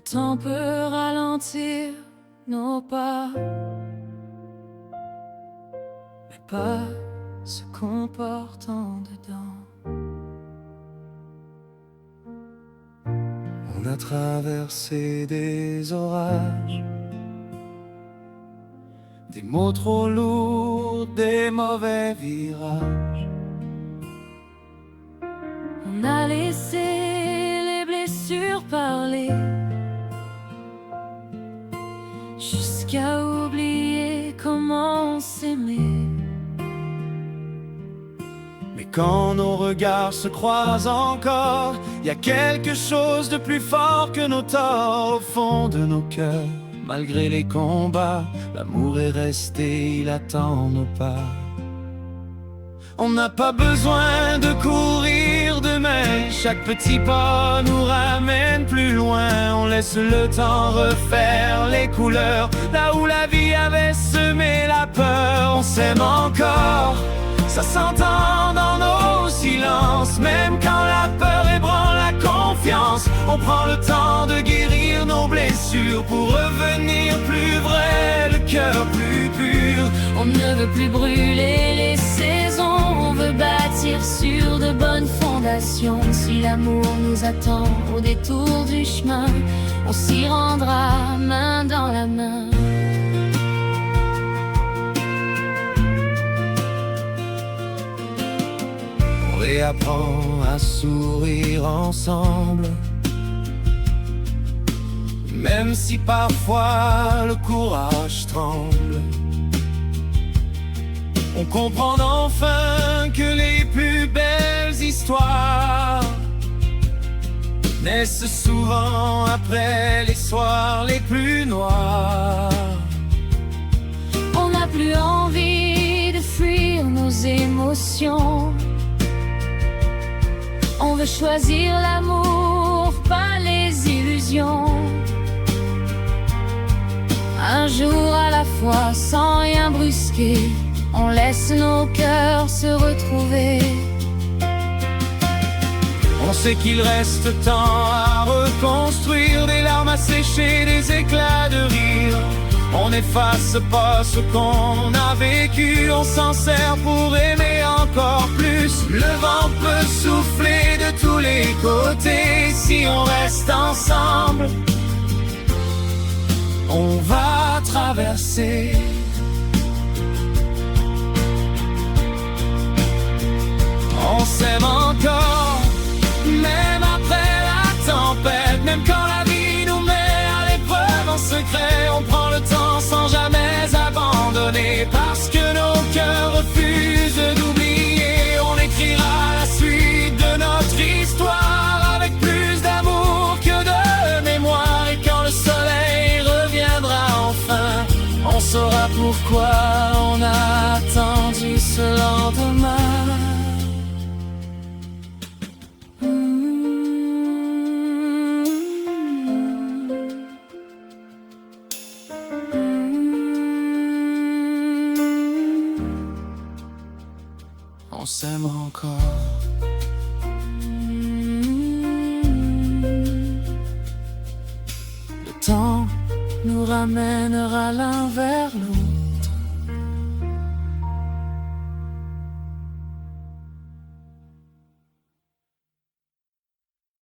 temps peut ralentir nos pas, mais pas ce qu'on porte en dedans. On a traversé des orages, des mots trop lourds, des mauvais virages. On a laissé les blessures parler, jusqu'à oublier comment s'aimer. Mais quand nos regards se croisent encore, y a quelque chose de plus fort que nos torts au fond de nos cœurs. Malgré les combats, l'amour est resté, il attend nos pas. On n'a pas besoin de courir demain, chaque petit pas nous ramène plus loin. On laisse le temps refaire les couleurs, là où la vie avait semé la peur. On s'aime encore, ça s'entend dans nos silences. Même quand la peur ébranle la confiance, on prend le temps de guérir nos blessures pour revenir plus vrai, le cœur plus pur. On ne veut plus brûler les saisons, on veut bâtir sur de bonnes fondations. Si l'amour nous attend au détour du chemin, on s'y rendra main dans la main. On réapprend à sourire ensemble, même si parfois le courage tremble. On comprend enfin que les plus belles histoires naissent souvent après les soirs les plus noirs. On n'a plus envie de fuir nos émotions, on veut choisir l'amour, pas les illusions. Un jour à la fois, sans rien brusquer, on laisse nos cœurs se retrouver. On sait qu'il reste temps à reconstruire, des larmes à sécher, des éclats de rire. On n'efface pas ce qu'on a vécu, on s'en sert pour aimer encore plus. Le vent peut souffler de tous les côtés, si on reste ensemble, on va traverser. On s'aime encore, même après la tempête. Même quand la vie nous met à l'épreuve en secret, on prend le temps sans jamais abandonner. Parce que nos cœurs refusent d'oublier, on écrira la suite de notre histoire avec plus d'amour que de mémoire. Et quand le soleil reviendra enfin, on saura pourquoi on a attendu ce lendemain. On s'aime encore. Le temps nous ramènera l'un vers l'autre.